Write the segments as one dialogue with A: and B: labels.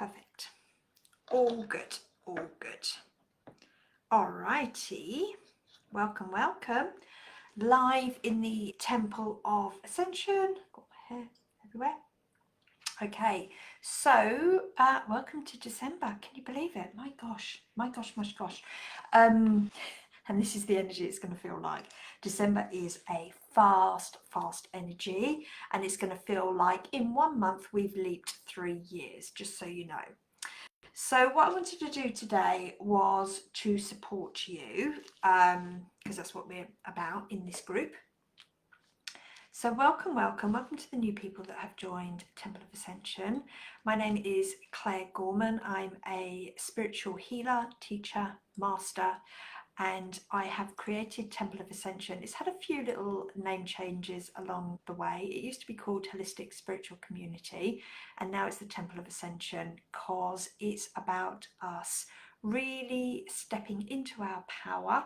A: Perfect. All good. All good. Alrighty. Welcome, welcome. Live in the Temple of Ascension. Got my hair everywhere. Okay, so welcome to December. Can you believe it? My gosh, my gosh, my gosh. And this is the energy it's going to feel like. December is a fast energy, and it's going to feel like in 1 month we've leaped 3 years, just so you know. So what I wanted to do today was to support you, because that's what we're about in this group. So welcome to the new people that have joined Temple of Ascension. My name is Claire Gorman. I'm a spiritual healer, teacher, master, and I have created Temple of Ascension. It's had a few little name changes along the way. It used to be called Holistic Spiritual Community, and now it's the Temple of Ascension, because it's about us really stepping into our power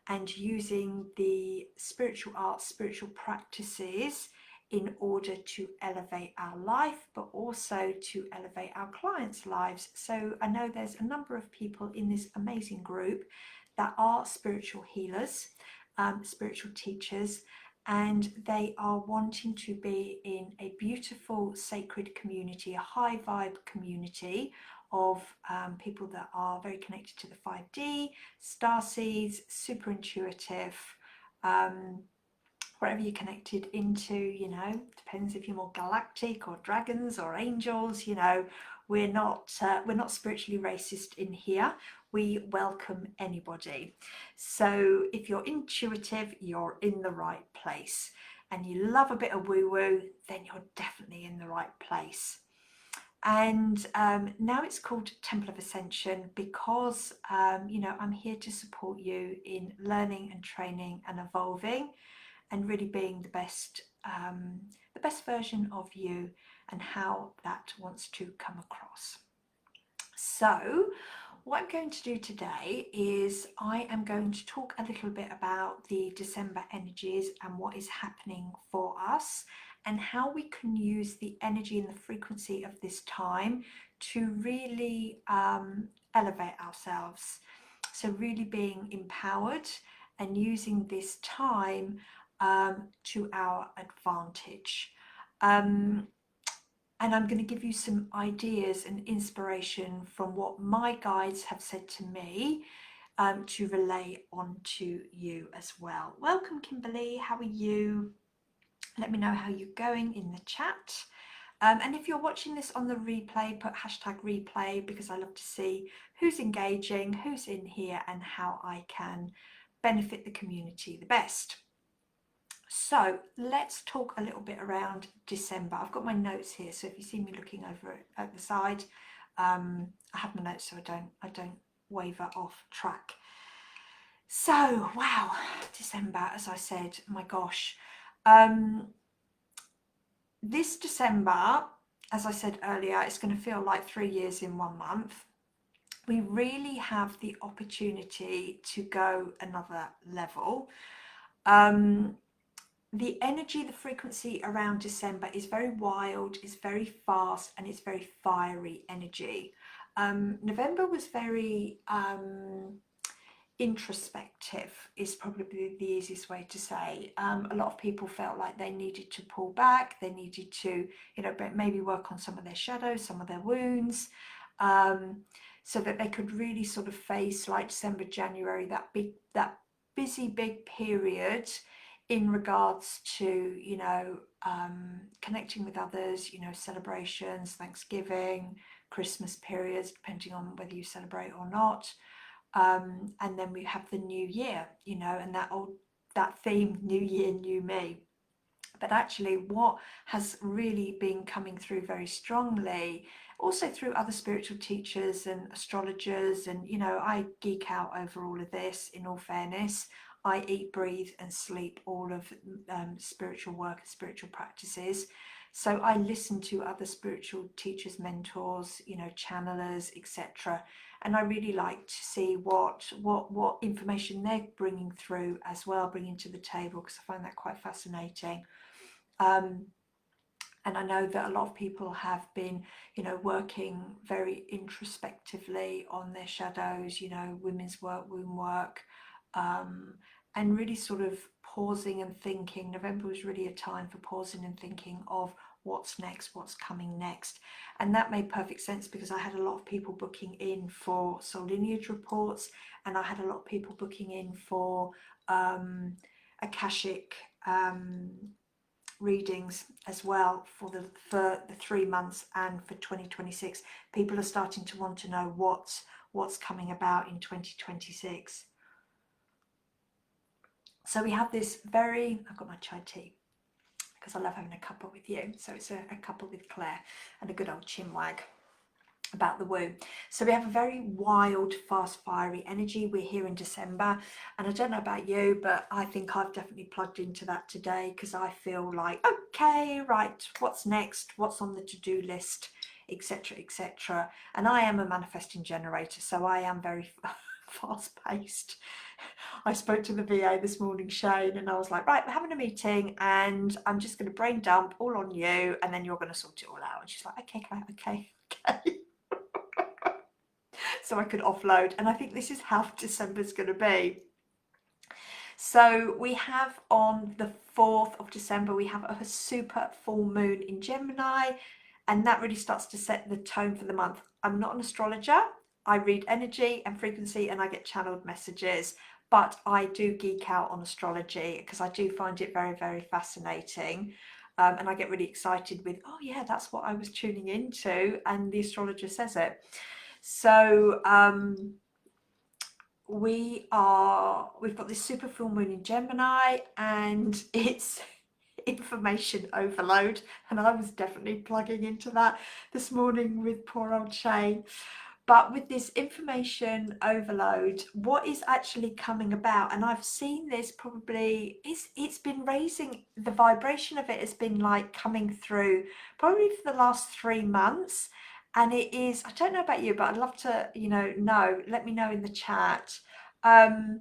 A: and using the spiritual arts, spiritual practices in order to elevate our life, but also to elevate our clients' lives. So I know there's a number of people in this amazing group that are spiritual healers, spiritual teachers, and they are wanting to be in a beautiful, sacred community, a high vibe community of people that are very connected to the 5D, starseeds, super intuitive, wherever you're connected into, you know, depends if you're more galactic or dragons or angels, you know, we're not spiritually racist in here. We welcome anybody. So if you're intuitive, you're in the right place, and you love a bit of woo-woo, then you're definitely in the right place. And now it's called Temple of Ascension because, you know, I'm here to support you in learning and training and evolving and really being the best version of you and how that wants to come across. So what I'm going to do today is I am going to talk a little bit about the December energies and what is happening for us, and how we can use the energy and the frequency of this time to really elevate ourselves. So really being empowered and using this time to our advantage. And I'm going to give you some ideas and inspiration from what my guides have said to me to relay on to you as well. Welcome, Kimberly. How are you? Let me know how you're going in the chat. And if you're watching this on the replay, put hashtag replay, because I love to see who's engaging, who's in here, and how I can benefit the community the best. So let's talk a little bit around December. I've got my notes here, so if you see me looking over at the side, I have my notes so I don't waver off track. So wow, December, as I said, my gosh. This December, as I said earlier, it's going to feel like 3 years in 1 month. We really have the opportunity to go another level. The energy, the frequency around December is very wild, it's very fast, and it's very fiery energy. November was very introspective, is probably the easiest way to say. A lot of people felt like they needed to pull back, they needed to, you know, maybe work on some of their shadows, some of their wounds, so that they could really sort of face, like December, January, that busy big period in regards to, you know, connecting with others, you know, celebrations, Thanksgiving, Christmas periods, depending on whether you celebrate or not. And then we have the new year, you know, and that theme, new year, new me. But actually what has really been coming through very strongly, also through other spiritual teachers and astrologers, and, you know, I geek out over all of this, in all fairness. I eat, breathe and sleep all of spiritual work and spiritual practices. So I listen to other spiritual teachers, mentors, you know, channelers, etc. And I really like to see what information they're bringing through as well, bringing to the table, because I find that quite fascinating. And I know that a lot of people have been, you know, working very introspectively on their shadows, you know, women's work, womb work, and really sort of pausing and thinking. November was really a time for pausing and thinking of what's next, what's coming next. And that made perfect sense because I had a lot of people booking in for soul lineage reports, and I had a lot of people booking in for Akashic readings as well for the 3 months and for 2026. People are starting to want to know what's coming about in 2026. So we have this I've got my chai tea because I love having a cuppa with you. So it's a cuppa with Claire and a good old chinwag about the womb. So we have a very wild, fast, fiery energy. We're here in December, and I don't know about you, but I think I've definitely plugged into that today because I feel like, okay, right, what's next? What's on the to-do list, etc., etc. And I am a manifesting generator, so I am very fast-paced. I spoke to the VA this morning, Shane, and I was like, right, we're having a meeting and I'm just going to brain dump all on you and then you're going to sort it all out. And she's like, okay, Claire, okay. So I could offload, and I think this is how December's going to be. So we have on the 4th of December, we have a super full moon in Gemini, and that really starts to set the tone for the month. I'm not an astrologer. I read energy and frequency and I get channeled messages, but I do geek out on astrology because I do find it very, very fascinating. And I get really excited with, oh yeah, that's what I was tuning into, and the astrologer says it. So we've got this super full moon in Gemini, and it's information overload, and I was definitely plugging into that this morning with poor old Shane. But with this information overload, what is actually coming about, and I've seen this probably, it's been raising, the vibration of it has been like coming through probably for the last 3 months. And it is, I don't know about you, but I'd love to, let me know in the chat. Are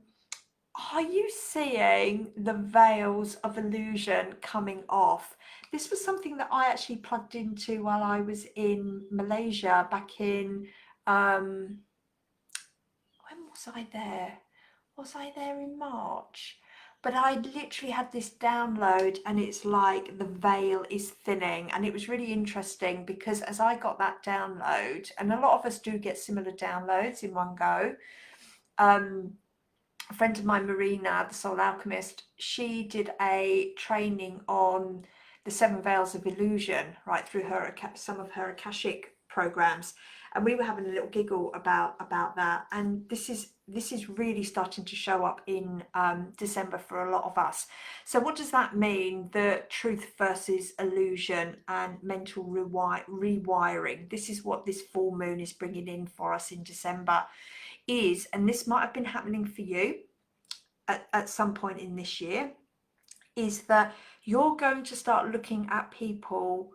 A: you seeing the veils of illusion coming off? This was something that I actually plugged into while I was in Malaysia back in, when was I there? Was I there in March? But I literally had this download, and it's like the veil is thinning, and it was really interesting because as I got that download, and a lot of us do get similar downloads in one go, a friend of mine, Marina, the Soul Alchemist, she did a training on the 7 veils of illusion right through some of her Akashic programs, and we were having a little giggle about that. And this is really starting to show up in December for a lot of us. So what does that mean? The truth versus illusion and mental rewiring. This is what this full moon is bringing in for us in December. And this might have been happening for you at some point in this year, is that you're going to start looking at people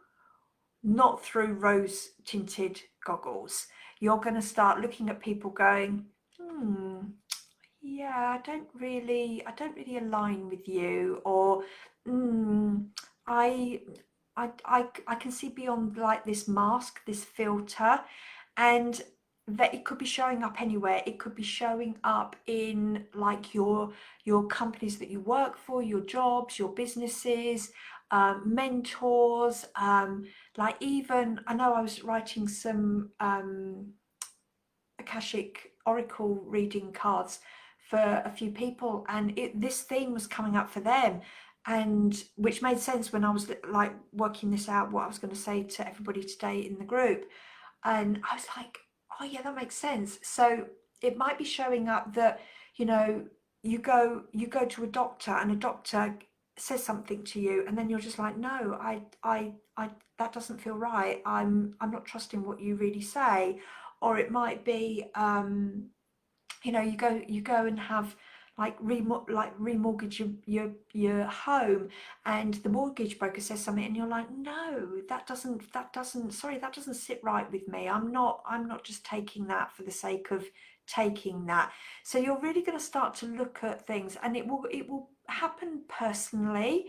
A: not through rose tinted goggles. You're going to start looking at people going, yeah, I don't really align with you, or I can see beyond like this mask, this filter. And that it could be showing up anywhere. It could be showing up in like your companies that you work for, your jobs, your businesses, mentors, like even, I know I was writing some Akashic Oracle reading cards for a few people, and this theme was coming up for them, and which made sense when I was like working this out, what I was going to say to everybody today in the group. And I was like, oh yeah, that makes sense. So it might be showing up that, you go to a doctor, and a doctor says something to you, and then you're just like, no, I that doesn't feel right. I'm not trusting what you really say. Or it might be, you go and have like remortgage your home, and the mortgage broker says something, and you're like, no, that doesn't sit right with me. I'm not just taking that for the sake of taking that. So you're really going to start to look at things, and it will happen personally,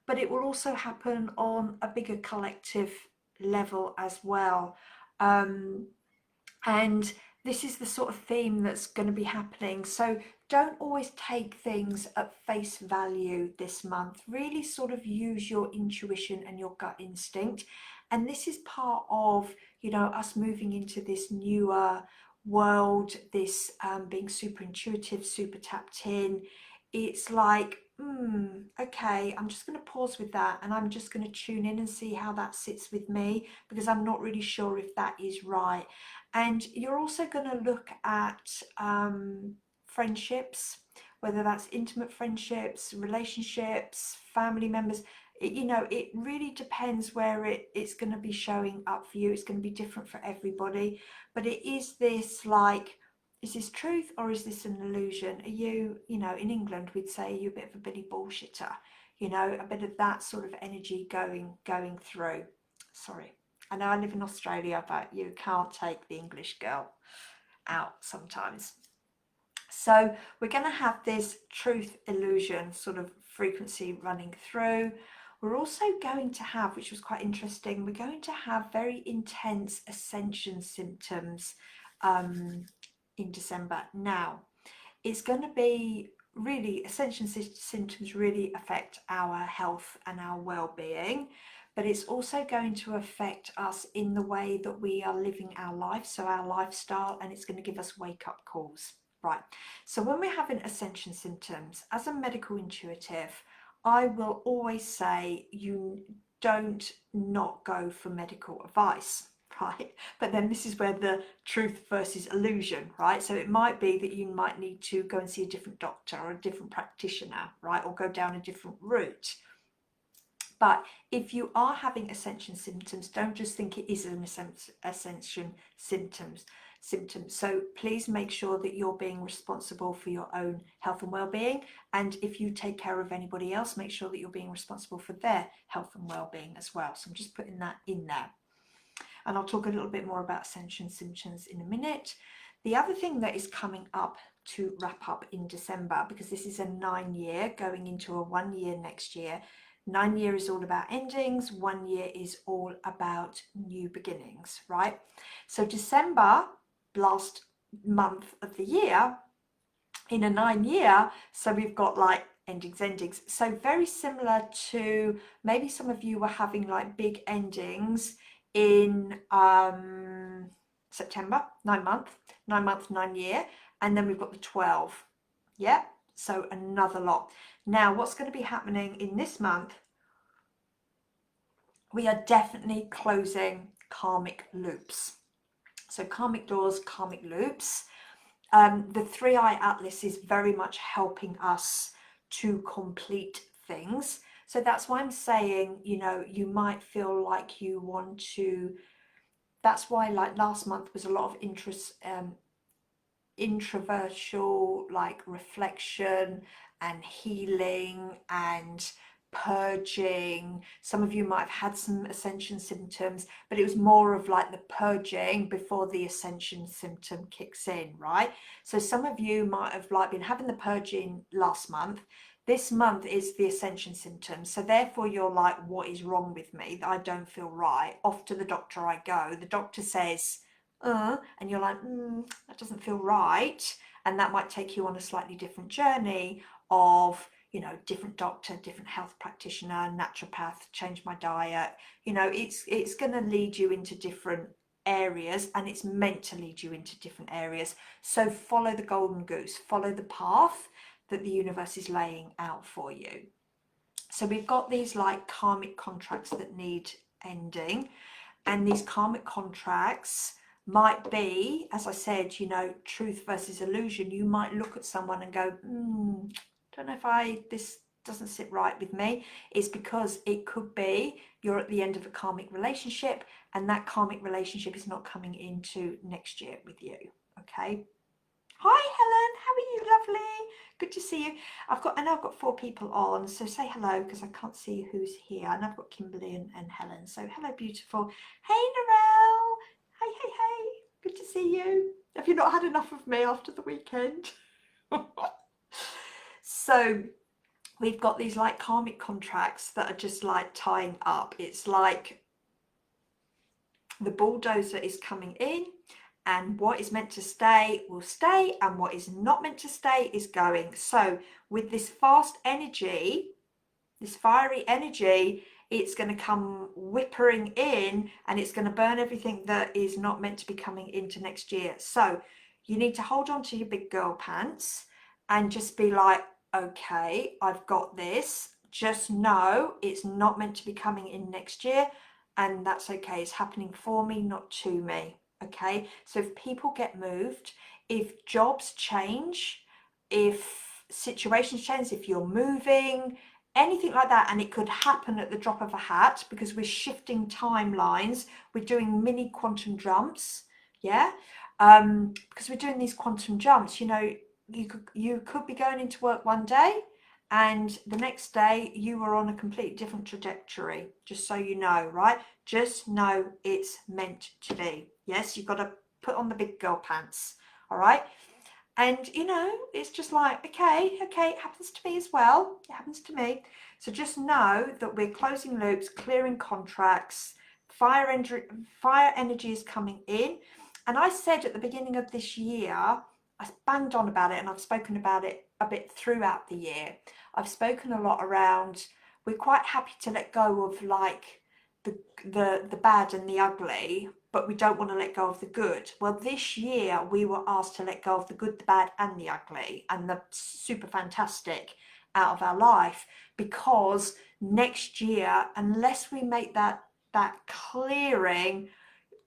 A: but it will also happen on a bigger collective level as well. And this is the sort of theme that's going to be happening. So don't always take things at face value this month. Really sort of use your intuition and your gut instinct. And this is part of, you know, us moving into this newer world, this being super intuitive, super tapped in. It's like, okay, I'm just going to pause with that, and I'm just going to tune in and see how that sits with me, because I'm not really sure if that is right. And you're also going to look at friendships, whether that's intimate friendships, relationships, family members. You know, it really depends where it's going to be showing up for you. It's going to be different for everybody. But it is this like, is this truth or is this an illusion? Are you, you know, in England we'd say you're a bit of a Billy bullshitter. You know, a bit of that sort of energy going through. Sorry. I know I live in Australia, but you can't take the English girl out sometimes. So we're going to have this truth illusion sort of frequency running through. We're also going to have, which was quite interesting, we're going to have very intense ascension symptoms in December. Now, it's going to be really, ascension symptoms really affect our health and our well-being, but it's also going to affect us in the way that we are living our life, so our lifestyle, and it's going to give us wake-up calls. Right, so when we're having ascension symptoms, as a medical intuitive, I will always say you don't not go for medical advice, right? But then this is where the truth versus illusion, right? So it might be that you might need to go and see a different doctor or a different practitioner, right? Or go down a different route. But if you are having ascension symptoms, don't just think it is an ascension symptoms. So please make sure that you're being responsible for your own health and well-being. And if you take care of anybody else, make sure that you're being responsible for their health and well-being as well. So I'm just putting that in there. And I'll talk a little bit more about ascension symptoms in a minute. The other thing that is coming up to wrap up in December, because this is a 9-year going into a 1 year next year. 9 year is all about endings, 1 year is all about new beginnings, right? So December, last month of the year, in a 9 year, so we've got like endings. So very similar to maybe some of you were having like big endings in September, 9 month, 9 year, and then we've got the 12. Yeah, so another lot. Now what's going to be happening in this month, we are definitely closing karmic loops. So karmic doors, karmic loops. The 3i Atlas is very much helping us to complete things. So that's why I'm saying, you know, you might feel like you want to, that's why like last month was a lot of introvertial, like reflection and healing and purging. Some of you might have had some ascension symptoms, but it was more of like the purging before the ascension symptom kicks in, right? So some of you might have like been having the purging last month. This month is the ascension symptoms. So therefore you're like, what is wrong with me? I don't feel right. Off to the doctor I go. The doctor says, and you're like, that doesn't feel right. And that might take you on a slightly different journey of, you know, different doctor, different health practitioner, naturopath, change my diet. You know, it's going to lead you into different areas, and it's meant to lead you into different areas. So follow the golden goose, follow the path that the universe is laying out for you. So we've got these like karmic contracts that need ending, and these karmic contracts might be, as I said, you know, truth versus illusion. You might look at someone and go, don't know if this doesn't sit right with me. It's because it could be you're at the end of a karmic relationship, and that karmic relationship is not coming into next year with you. Okay. Hi Helen, how are you? Lovely, good to see you. I know I've got 4 people on, so say hello because I can't see who's here. And I've got Kimberly and Helen, so hello beautiful. Hey Narelle, hey, good to see you. Have you not had enough of me after the weekend? So we've got these like karmic contracts that are just like tying up. It's like the bulldozer is coming in, and what is meant to stay will stay, and what is not meant to stay is going. So with this fast energy, this fiery energy, it's going to come whippering in, and it's going to burn everything that is not meant to be coming into next year. So you need to hold on to your big girl pants and just be like, okay, I've got this. Just know it's not meant to be coming in next year, and that's okay. It's happening for me, not to me. Okay, so if people get moved, if jobs change, if situations change, if you're moving, anything like that, and it could happen at the drop of a hat, because we're shifting timelines, we're doing mini quantum jumps, yeah, because we're doing these quantum jumps. You know, you could be going into work one day, and the next day you were on a completely different trajectory, just so you know, right? Just know it's meant to be. Yes, you've got to put on the big girl pants, all right? And you know, it's just like, okay, it happens to me as well. It happens to me. So just know that we're closing loops, clearing contracts, fire energy is coming in. And I said at the beginning of this year, I banged on about it, and I've spoken about it a bit throughout the year. I've spoken a lot around, we're quite happy to let go of like the bad and the ugly, but we don't want to let go of the good. Well, this year we were asked to let go of the good, the bad, and the ugly, and the super fantastic out of our life, because next year, unless we make that clearing,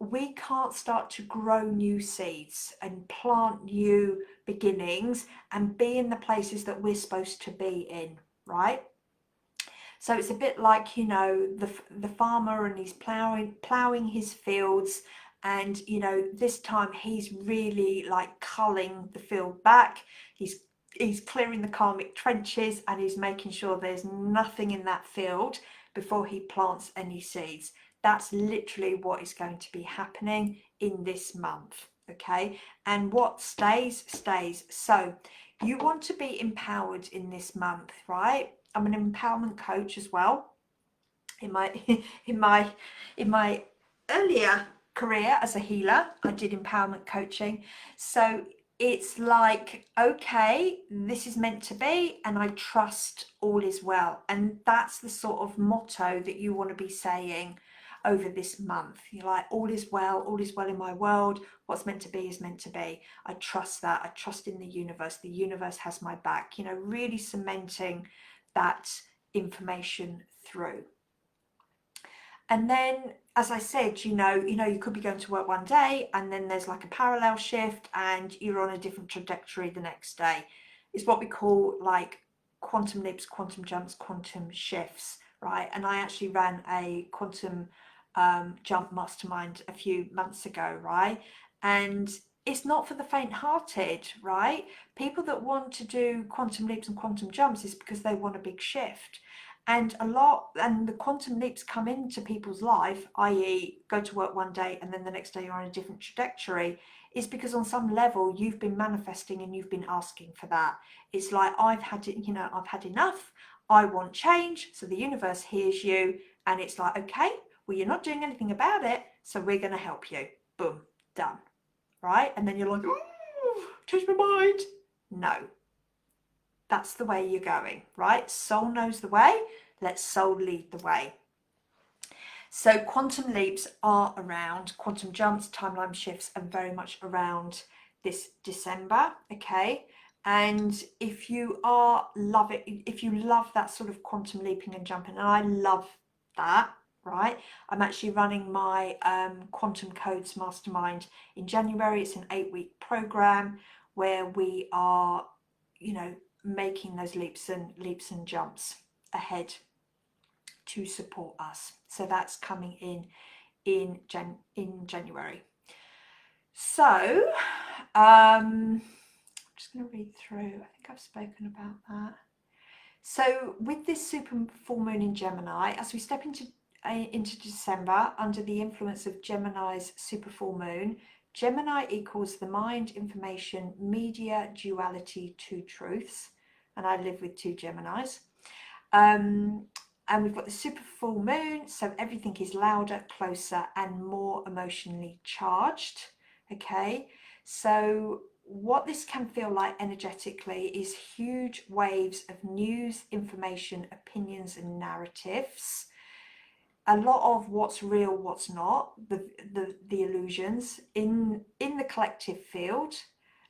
A: we can't start to grow new seeds and plant new beginnings and be in the places that we're supposed to be in, right? So it's a bit like, you know, the farmer, and he's plowing his fields, and you know, this time he's really like culling the field back. He's clearing the karmic trenches, and he's making sure there's nothing in that field before he plants any seeds. That's literally what is going to be happening in this month. Okay, and what stays stays. So you want to be empowered in this month, right? I'm an empowerment coach as well. In my in my earlier career as a healer, I did empowerment coaching. So it's like, okay, this is meant to be, and I trust all is well. And that's the sort of motto that you want to be saying over this month. You're like, all is well in my world. What's meant to be is meant to be. I trust that. I trust in the universe. The universe has my back. You know, really cementing that information through. And then, as I said, you know, you could be going to work one day, and then there's like a parallel shift, and you're on a different trajectory the next day. It's what we call like quantum leaps, quantum jumps, quantum shifts, right? And I actually ran a quantum jump mastermind a few months ago, right? And it's not for the faint-hearted, right? People that want to do quantum leaps and quantum jumps is because they want a big shift. And the quantum leaps come into people's life, i.e. go to work one day and then the next day you're on a different trajectory, is because on some level you've been manifesting and you've been asking for that. It's like, I've had it, you know, I've had enough, I want change. So the universe hears you, and it's like, okay, well, you're not doing anything about it, so we're going to help you. Boom, done. Right? And then you're like, ooh, change my mind. No. That's the way you're going, right? Soul knows the way. Let soul lead the way. So quantum leaps are around, quantum jumps, timeline shifts are very much around this December, okay? And if you love that sort of quantum leaping and jumping, and I love that, right? I'm actually running my Quantum Codes Mastermind in January. It's an 8-week program where we are, you know, making those leaps and jumps ahead to support us. So that's coming in January. So I'm just going to read through. I think I've spoken about that. So with this super full moon in Gemini, as we step into December under the influence of Gemini's super full moon, Gemini equals the mind, information, media, duality, two truths. And I live with two Geminis. And we've got the super full moon, so everything is louder, closer, and more emotionally charged. Okay, so what this can feel like energetically is huge waves of news, information, opinions, and narratives. A lot of what's real, what's not, the illusions in the collective field,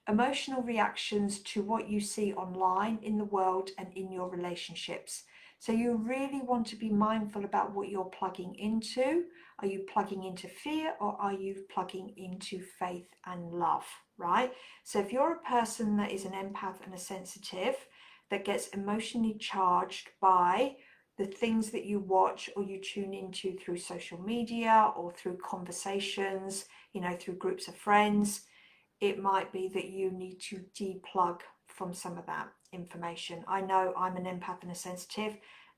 A: emotional reactions to what you see online, in the world, and in your relationships. So you really want to be mindful about what you're plugging into. Are you plugging into fear, or are you plugging into faith and love, right? So if you're a person that is an empath and a sensitive, that gets emotionally charged by the things that you watch or you tune into through social media or through conversations, through groups of friends, it might be that you need to deplug from some of that information. I know I'm an empath and a sensitive,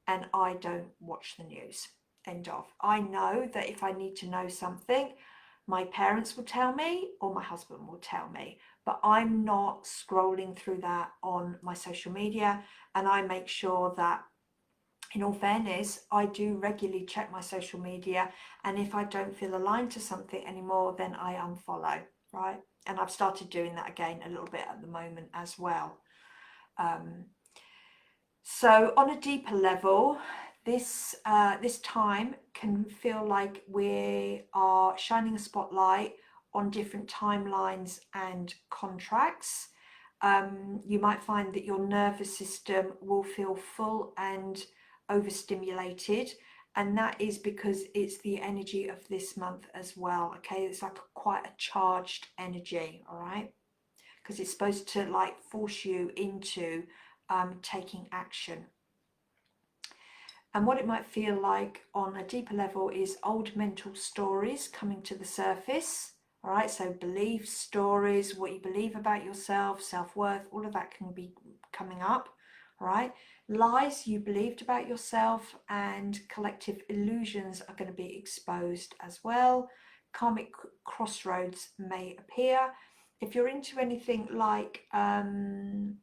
A: and I don't watch the news. End of. I know that if I need to know something, my parents will tell me or my husband will tell me, but I'm not scrolling through that on my social media. And I make sure that, in all fairness, I do regularly check my social media, and if I don't feel aligned to something anymore, then I unfollow, right? And I've started doing that again a little bit at the moment as well. So on a deeper level, this time can feel like we are shining a spotlight on different timelines and contracts. You might find that your nervous system will feel full and overstimulated, and that is because it's the energy of this month as well. Okay, it's like quite a charged energy, all right, because it's supposed to like force you into taking action. And what it might feel like on a deeper level is old mental stories coming to the surface. All right, so beliefs, stories, what you believe about yourself, self-worth, all of that can be coming up. All right, lies you believed about yourself and collective illusions are going to be exposed as well. Karmic crossroads may appear. If you're into anything like the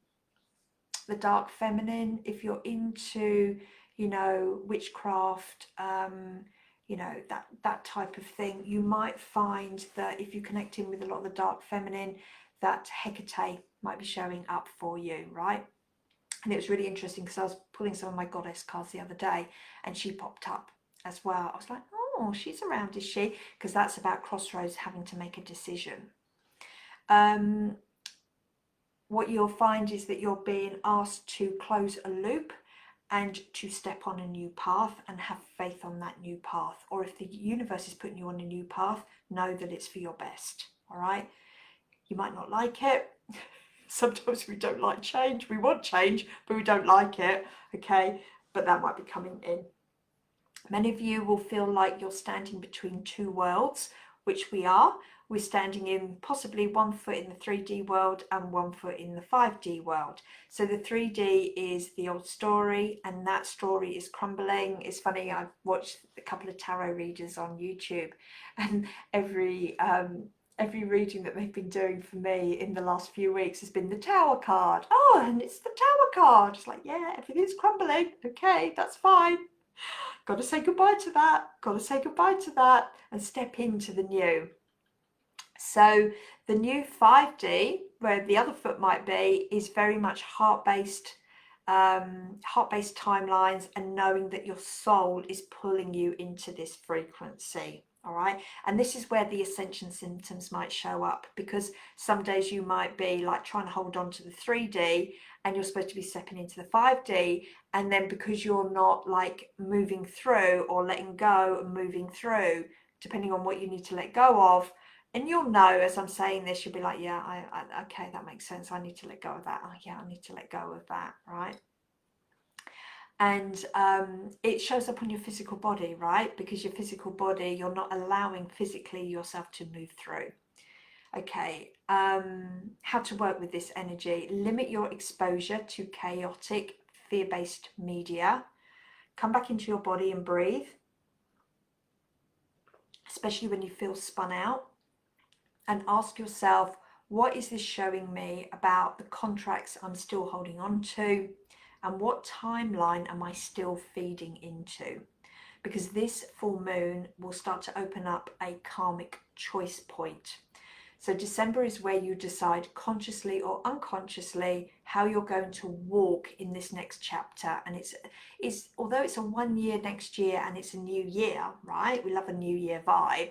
A: dark feminine, if you're into witchcraft, that type of thing, you might find that if you connect in with a lot of the dark feminine, that Hecate might be showing up for you, right? And it was really interesting because I was pulling some of my goddess cards the other day and she popped up as well. I was like, oh, she's around, is she? Because that's about crossroads, having to make a decision. What you'll find is that you're being asked to close a loop and to step on a new path and have faith on that new path. Or if the universe is putting you on a new path, know that it's for your best. All right. You might not like it. Sometimes we don't like change. We want change, but we don't like it. Okay. But that might be coming in. Many of you will feel like you're standing between two worlds, which we are. We're standing in possibly 1 foot in the 3D world and 1 foot in the 5D world. So the 3D is the old story, and that story is crumbling. It's funny, I've watched a couple of tarot readers on YouTube, and every reading that they've been doing for me in the last few weeks has been the Tower card. Oh, and it's the Tower card. It's like, yeah, everything's crumbling. Okay, that's fine. Got to say goodbye to that. Got to say goodbye to that and step into the new. So the new 5D, where the other foot might be, is very much heart-based timelines, and knowing that your soul is pulling you into this frequency. All right, and this is where the ascension symptoms might show up, because some days you might be like trying to hold on to the 3D and you're supposed to be stepping into the 5D, and then because you're not like moving through or letting go and moving through, depending on what you need to let go of. And you'll know as I'm saying this, you'll be like, yeah, I okay, that makes sense. I need to let go of that. Oh, yeah, I need to let go of that, right? And it shows up on your physical body, right? Because your physical body, you're not allowing physically yourself to move through. Okay, how to work with this energy. Limit your exposure to chaotic, fear-based media. Come back into your body and breathe, especially when you feel spun out. And ask yourself, what is this showing me about the contracts I'm still holding on to? and what timeline am I still feeding into? Because this full moon will start to open up a karmic choice point. So December is where you decide consciously or unconsciously how you're going to walk in this next chapter. And it's although it's a 1 year next year and it's a new year, right? We love a new year vibe.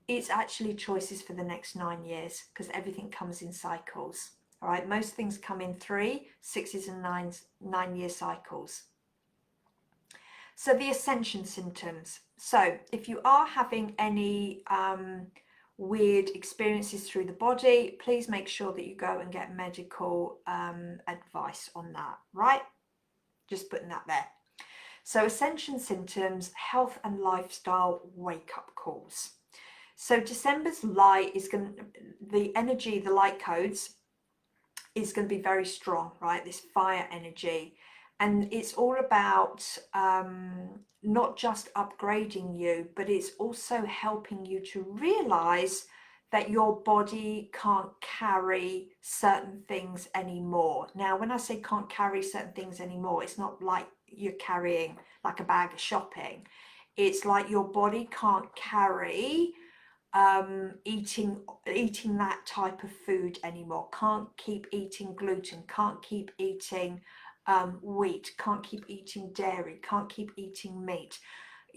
A: It's actually choices for the next 9 years, because everything comes in cycles. All right, most things come in 3, 6s and 9-year cycles. So the ascension symptoms. So if you are having any weird experiences through the body, please make sure that you go and get medical advice on that, right? Just putting that there. So ascension symptoms, health and lifestyle wake-up calls. So December's light is going to, the energy, the light codes is going to be very strong, right? This fire energy. And it's all about not just upgrading you, but it's also helping you to realize that your body can't carry certain things anymore. Now, when I say can't carry certain things anymore, it's not like you're carrying like a bag of shopping. It's like your body can't carry eating that type of food anymore, can't keep eating gluten, can't keep eating wheat, can't keep eating dairy, can't keep eating meat,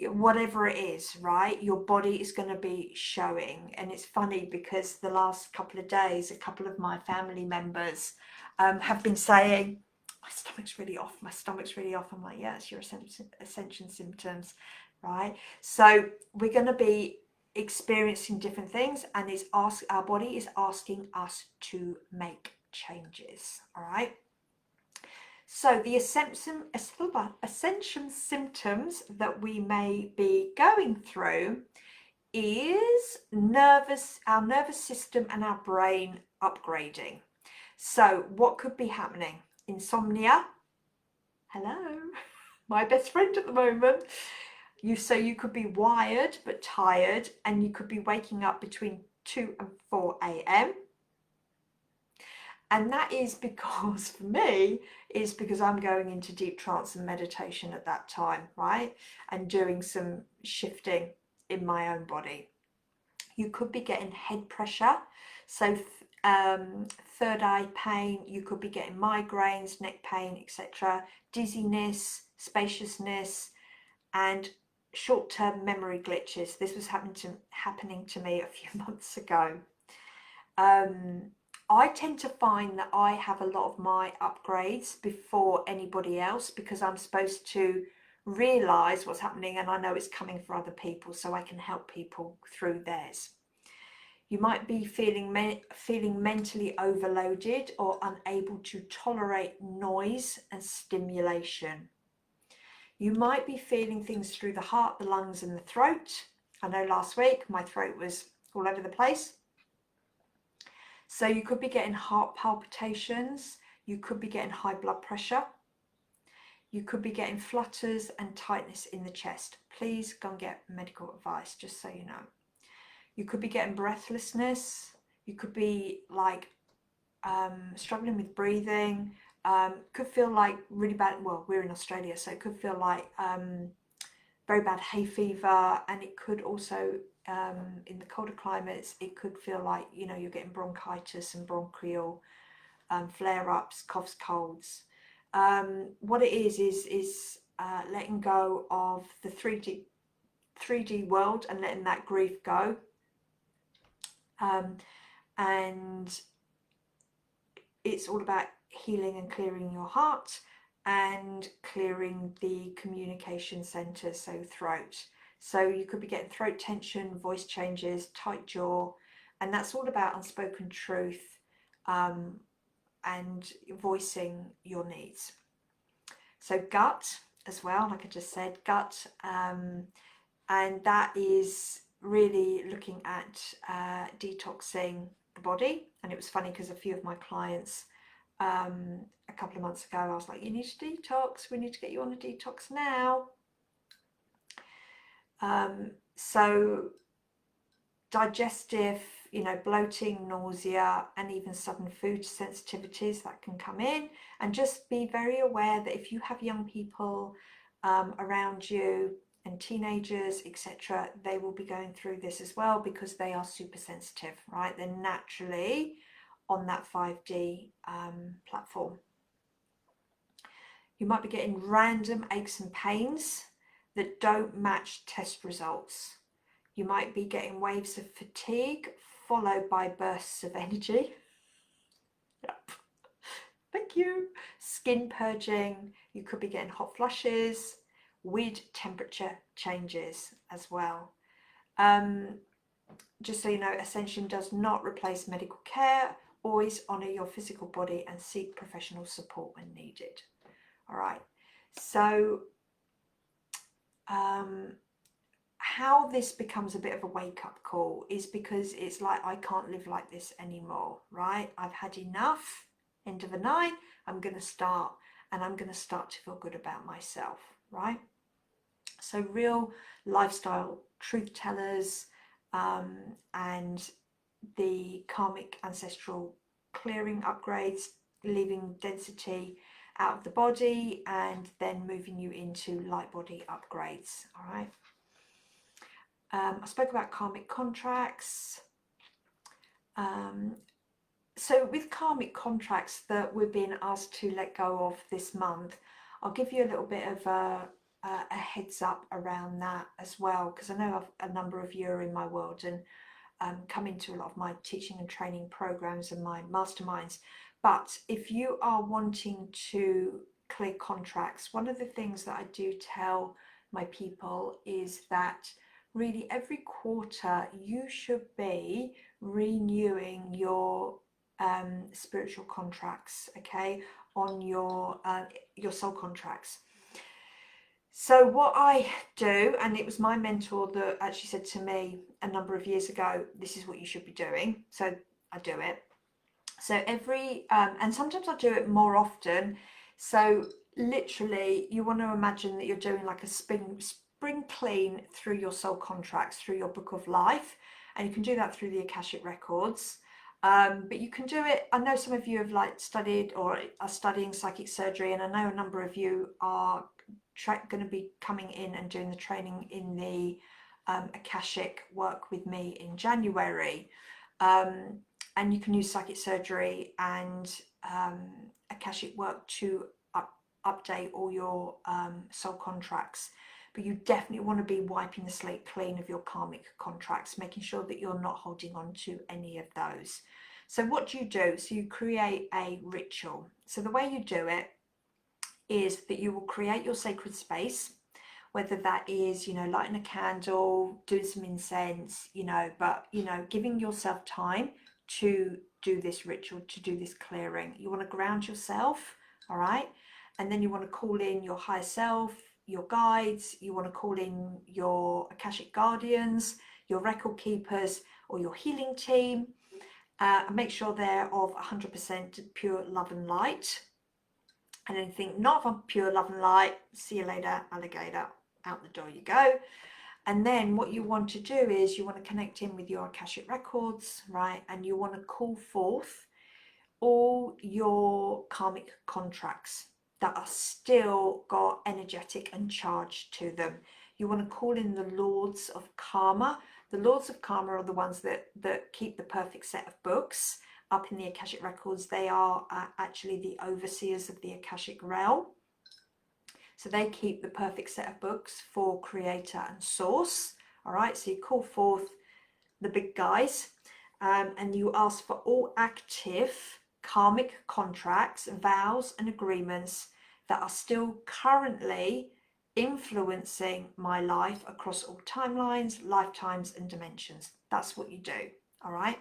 A: whatever it is, right? Your body is going to be showing. And it's funny because the last couple of days, a couple of my family members have been saying, my stomach's really off, my stomach's really off. I'm like, yeah, it's your ascension symptoms, right? So we're going to be experiencing different things, and our body is asking us to make changes. All right, so the ascension symptoms that we may be going through is our nervous system and our brain upgrading. So what could be happening? Insomnia. Hello, my best friend at the moment. So you could be wired but tired, and you could be waking up between 2 and 4 a.m. And that is because, for me, is because I'm going into deep trance and meditation at that time, right? And doing some shifting in my own body. You could be getting head pressure, so third eye pain. You could be getting migraines, neck pain, etc. Dizziness, spaciousness, and short-term memory glitches. This was happening to me a few months ago. I tend to find that I have a lot of my upgrades before anybody else, because I'm supposed to realize what's happening, and I know it's coming for other people, so I can help people through theirs. You might be feeling mentally overloaded or unable to tolerate noise and stimulation. You might be feeling things through the heart, the lungs, and the throat. I know last week my throat was all over the place. So you could be getting heart palpitations. You could be getting high blood pressure. You could be getting flutters and tightness in the chest. Please go and get medical advice, just so you know. You could be getting breathlessness. You could be like struggling with breathing. Could feel like really bad. Well, we're in Australia, so it could feel like very bad hay fever, and it could also in the colder climates, it could feel like, you know, you're getting bronchitis and bronchial flare-ups, coughs, colds. What it is letting go of the 3D world and letting that grief go, and it's all about healing and clearing your heart and clearing the communication centers, so throat. So you could be getting throat tension, voice changes, tight jaw, and that's all about unspoken truth and voicing your needs. So gut as well, like I just said, gut, and that is really looking at detoxing the body. And it was funny because a few of my clients a couple of months ago, I was like, you need to detox, we need to get you on a detox now. So digestive you know, bloating, nausea, and even sudden food sensitivities that can come in. And just be very aware that if you have young people around you and teenagers, etc., they will be going through this as well, because they are super sensitive, right? They're naturally on that 5D platform. You might be getting random aches and pains that don't match test results. You might be getting waves of fatigue followed by bursts of energy. Yep. Thank you. Skin purging. You could be getting hot flushes, weird temperature changes as well. Just so you know, Ascension does not replace medical care. Always honour your physical body and seek professional support when needed. All right. So how this becomes a bit of a wake-up call is because it's like, I can't live like this anymore, right? I've had enough. End of a line. I'm going to start, and I'm going to start to feel good about myself, right? So real lifestyle truth tellers and the karmic ancestral clearing upgrades, leaving density out of the body and then moving you into light body upgrades. All right. I spoke about karmic contracts. So with karmic contracts that we're being asked to let go of this month, I'll give you a little bit of a heads up around that as well, because I know a number of you are in my world and come into a lot of my teaching and training programs and my masterminds. But if you are wanting to clear contracts, one of the things that I do tell my people is that really every quarter you should be renewing your spiritual contracts, okay, on your soul contracts. So what I do, and it was my mentor that actually said to me a number of years ago, this is what you should be doing. So I do it. So every, and sometimes I do it more often. So literally you want to imagine that you're doing like a spring clean through your soul contracts, through your book of life. And you can do that through the Akashic records. But you can do it, I know some of you have like studied or are studying psychic surgery, and I know a number of you are going to be coming in and doing the training in the Akashic work with me in January. And you can use psychic surgery and Akashic work to update all your soul contracts. But you definitely want to be wiping the slate clean of your karmic contracts, making sure that you're not holding on to any of those. So what do you do? So you create a ritual. So the way you do it is that you will create your sacred space, whether that is, you know, lighting a candle, doing some incense, you know, but, you know, giving yourself time to do this ritual, to do this clearing. You want to ground yourself, all right? And then you want to call in your higher self, your guides, you want to call in your Akashic guardians, your record keepers, or your healing team, and make sure they're of 100% pure love and light. And anything not of pure love and light, see you later, alligator, out the door you go. And then what you want to do is you want to connect in with your Akashic records, right? And you want to call forth all your karmic contracts that are still got energetic and charge to them. You want to call in the Lords of Karma. The Lords of Karma are the ones that keep the perfect set of books up in the Akashic records. They are actually the overseers of the Akashic realm. So they keep the perfect set of books for creator and source. All right, so you call forth the big guys and you ask for all active karmic contracts, vows and agreements that are still currently influencing my life across all timelines, lifetimes and dimensions. That's what you do, all right?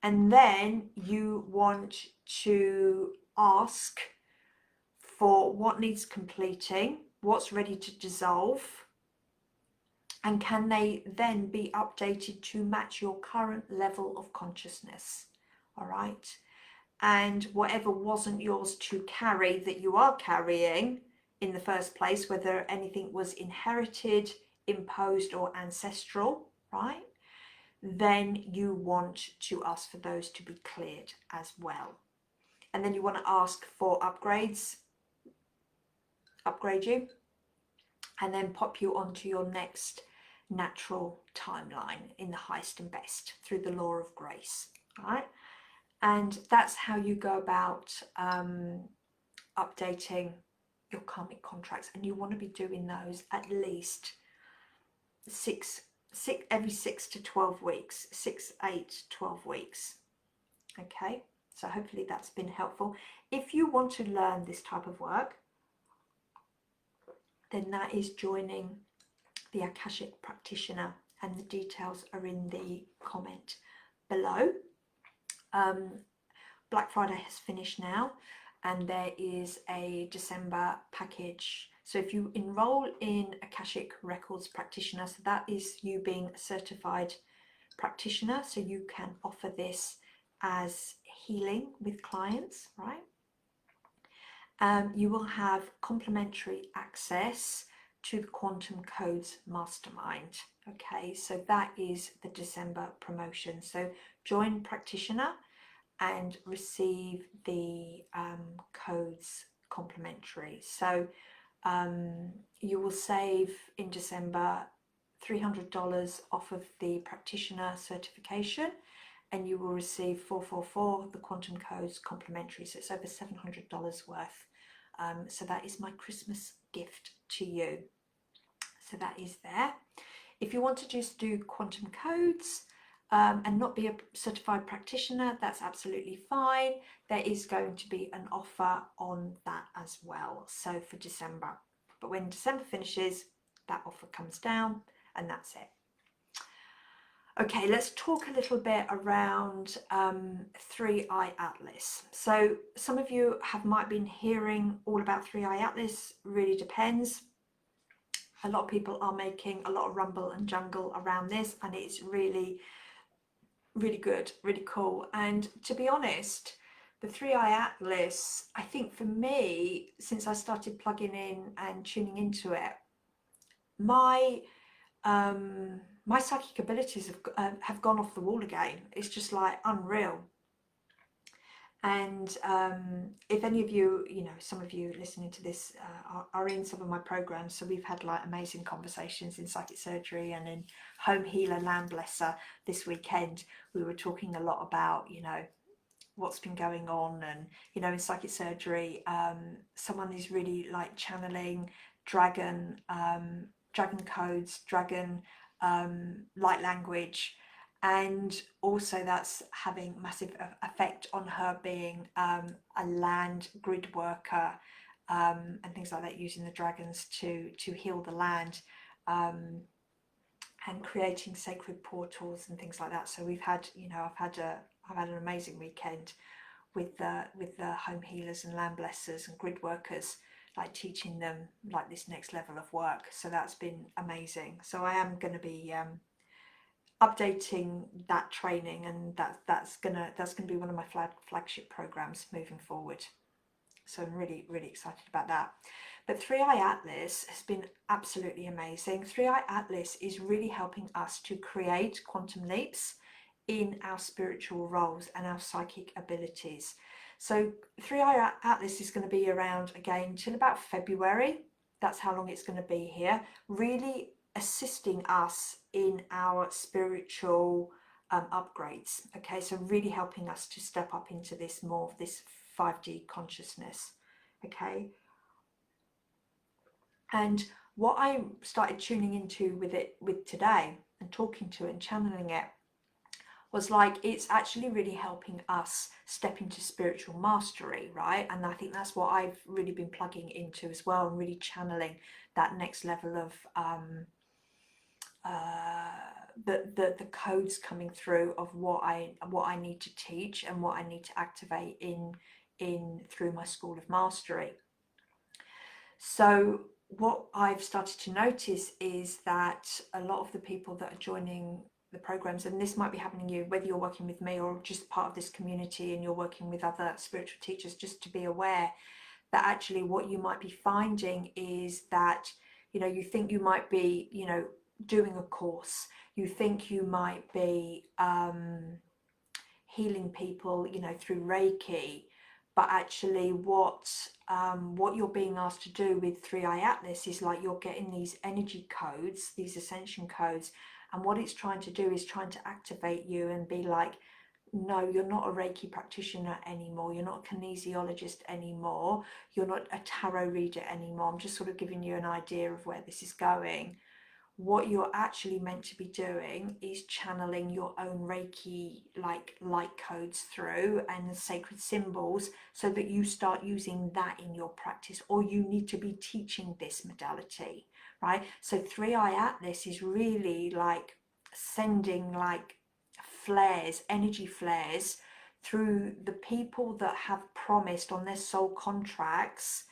A: And then you want to ask for what needs completing, what's ready to dissolve, and can they then be updated to match your current level of consciousness, all right? And whatever wasn't yours to carry that you are carrying in the first place, whether anything was inherited, imposed or ancestral, right? then you want to ask for those to be cleared as well. And then you want to ask for upgrades, upgrade you, and then pop you onto your next natural timeline in the highest and best through the law of grace. All right. And that's how you go about updating your karmic contracts. And you want to be doing those at least every 6 to 12 weeks, 6, 8, 12 weeks. Okay, so hopefully that's been helpful. If you want to learn this type of work, then that is joining the Akashic practitioner, and the details are in the comment below. Black Friday has finished now, and there is a December package. So if you enroll in Akashic Records practitioner, so that is you being a certified practitioner, so you can offer this as healing with clients, right? You will have complimentary access to the Quantum Codes Mastermind. Okay, so that is the December promotion. So join practitioner and receive the codes complimentary. So you will save in December $300 off of the practitioner certification, and you will receive 444, the quantum codes complimentary. So it's over $700 worth. So that is my Christmas gift to you. So that is there. If you want to just do quantum codes and not be a certified practitioner, that's absolutely fine. There is going to be an offer on that as well, so for December. But when December finishes, that offer comes down, and that's it. Okay, let's talk a little bit around 3i Atlas. So some of you might been hearing all about 3i Atlas. Really depends. A lot of people are making a lot of rumble and jungle around this, and it's really, really good, really cool. And to be honest, the 3i Atlas, I think for me, since I started plugging in and tuning into it, my psychic abilities have gone off the wall again. It's just like unreal. And if any of you, some of you listening to this are in some of my programs, so we've had like amazing conversations in Psychic Surgery and in Home Healer Land Blesser this weekend. We were talking a lot about, what's been going on, and, in Psychic Surgery, someone is really like channeling dragon codes, dragon light language. And also that's having massive effect on her being a land grid worker and things like that, using the dragons to heal the land and creating sacred portals and things like that. So we've had, I've had an amazing weekend with the home healers and land blessers and grid workers, like teaching them like this next level of work. So that's been amazing. So I am going to be updating that training, and that's gonna be one of my flagship programs moving forward. So I'm really, really excited about that. But 3i Atlas has been absolutely amazing. 3i Atlas is really helping us to create quantum leaps in our spiritual roles and our psychic abilities. So 3i Atlas is going to be around again till about February. That's how long it's going to be here, really assisting us in our spiritual upgrades. Okay, so really helping us to step up into this more of this 5D consciousness. Okay, and what I started tuning into with today and talking to it and channeling it was like, it's actually really helping us step into spiritual mastery, right? And I think that's what I've really been plugging into as well, and really channeling that next level of the codes coming through of what I need to teach and what I need to activate in through my school of mastery. So what I've started to notice is that a lot of the people that are joining the programs, and this might be happening to you, whether you're working with me or just part of this community and you're working with other spiritual teachers, just to be aware that actually what you might be finding is that, you think you might be, doing a course. You think you might be healing people, you know, through Reiki, but actually what you're being asked to do with 3i Atlas is like you're getting these energy codes, these ascension codes, and what it's trying to do is trying to activate you and be like, no, you're not a Reiki practitioner anymore, you're not a kinesiologist anymore, you're not a tarot reader anymore. I'm just sort of giving you an idea of where this is going. What you're actually meant to be doing is channeling your own Reiki like light codes through and the sacred symbols, so that you start using that in your practice, or you need to be teaching this modality, right? So 3i Atlas is really like sending like flares, energy flares through the people that have promised on their soul contracts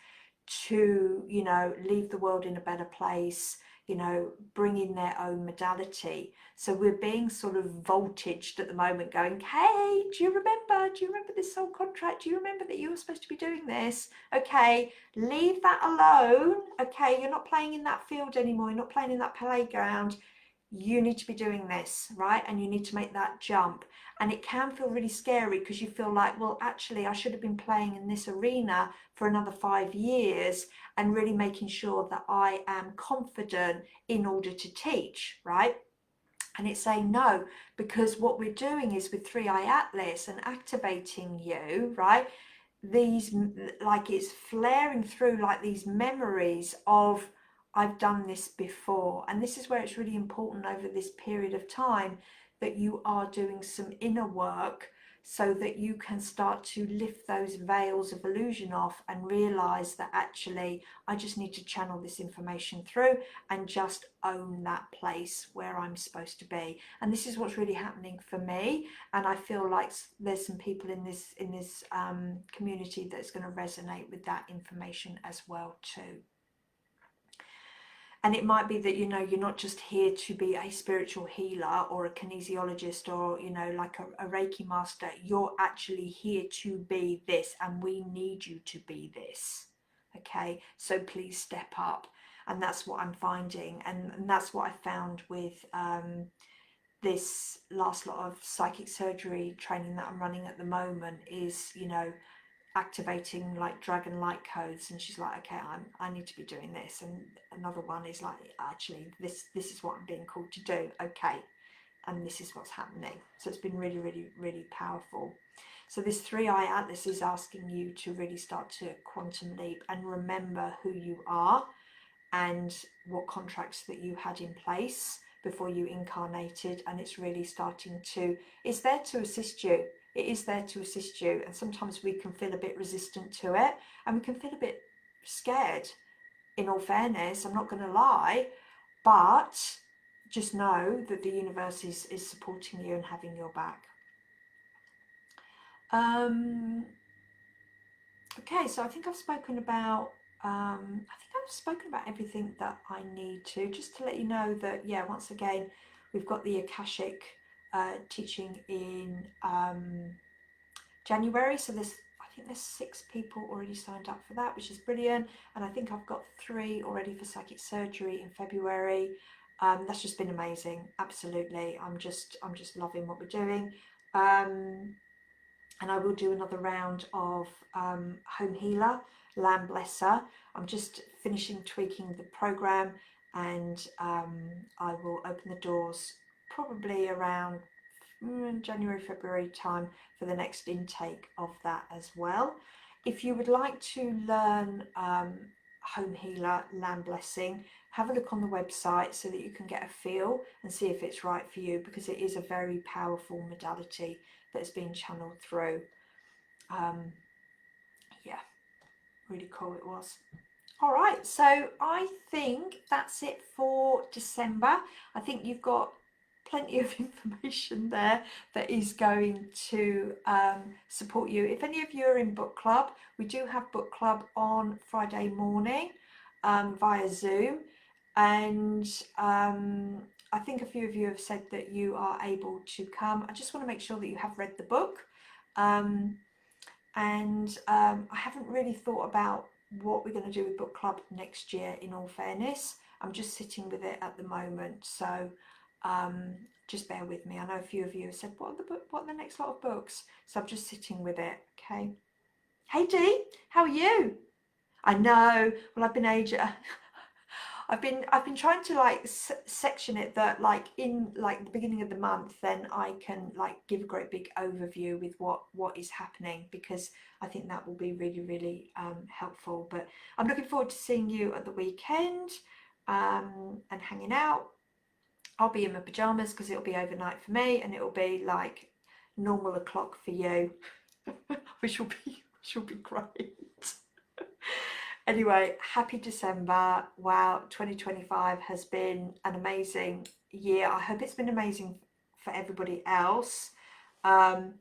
A: to, you know, leave the world in a better place, you know, bring in their own modality. So we're being sort of voltaged at the moment, going, hey, do you remember this soul contract? Do you remember that you were supposed to be doing this? Okay, leave that alone. Okay, you're not playing in that field anymore, you're not playing in that playground. You need to be doing this, right? And you need to make that jump. And it can feel really scary because you feel like, well, actually I should have been playing in this arena for another 5 years and really making sure that I am confident in order to teach, right? And it's saying no, because what we're doing is with 3i Atlas and activating you, right? These, like, it's flaring through like these memories of, I've done this before. And this is where it's really important over this period of time that you are doing some inner work, so that you can start to lift those veils of illusion off and realize that actually I just need to channel this information through and just own that place where I'm supposed to be. And this is what's really happening for me, and I feel like there's some people in this community that's going to resonate with that information as well too. And it might be that, you know, you're not just here to be a spiritual healer or a kinesiologist or, you know, like a Reiki master. You're actually here to be this, and we need you to be this. Okay, so please step up. And that's what I'm finding, and that's what I found with this last lot of psychic surgery training that I'm running at the moment is, you know, activating like dragon light codes. And she's like, okay, I need to be doing this. And another one is like, actually this is what I'm being called to do. Okay, and this is what's happening. So it's been really, really, really powerful. So this 3i Atlas is asking you to really start to quantum leap and remember who you are and what contracts that you had in place before you incarnated. And it's really starting to, it's there to assist you. It is there to assist you. And sometimes we can feel a bit resistant to it, and we can feel a bit scared, in all fairness, I'm not going to lie. But just know that the universe is supporting you and having your back. Okay, so I think I've spoken about everything that I need to. Just to let you know that, yeah, once again, we've got the Akashic teaching in January. So I think there's 6 people already signed up for that, which is brilliant. And I think I've got 3 already for psychic surgery in February. That's just been amazing. Absolutely, I'm just loving what we're doing. And I will do another round of Home Healer, Lamb Blesser. I'm just finishing tweaking the program, and I will open the doors probably around January, February time for the next intake of that as well. If you would like to learn Home Healer, Lamb Blessing, have a look on the website so that you can get a feel and see if it's right for you, because it is a very powerful modality that's been channeled through. Yeah, really cool it was. All right, so I think that's it for December. I think you've got plenty of information there that is going to support you. If any of you are in book club, we do have book club on Friday morning via Zoom, and I think a few of you have said that you are able to come. I just want to make sure that you have read the book, and I haven't really thought about what we're going to do with book club next year, in all fairness. I'm just sitting with it at the moment. So just bear with me. I know a few of you have said, what are the next lot of books? So I'm just sitting with it. Okay. Hey Dee, how are you? I know. Well, I've been I've been trying to like section it that like in like the beginning of the month, then I can like give a great big overview with what is happening, because I think that will be really, really helpful. But I'm looking forward to seeing you at the weekend and hanging out. I'll be in my pajamas because it'll be overnight for me, and it'll be like normal o'clock for you, which will be great. Anyway, happy December. Wow, 2025 has been an amazing year. I hope it's been amazing for everybody else. And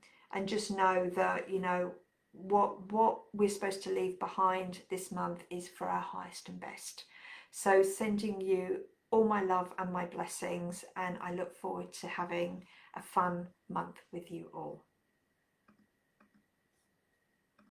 A: just know that, you know, what we're supposed to leave behind this month is for our highest and best. So sending you all my love and my blessings, and I look forward to having a fun month with you all.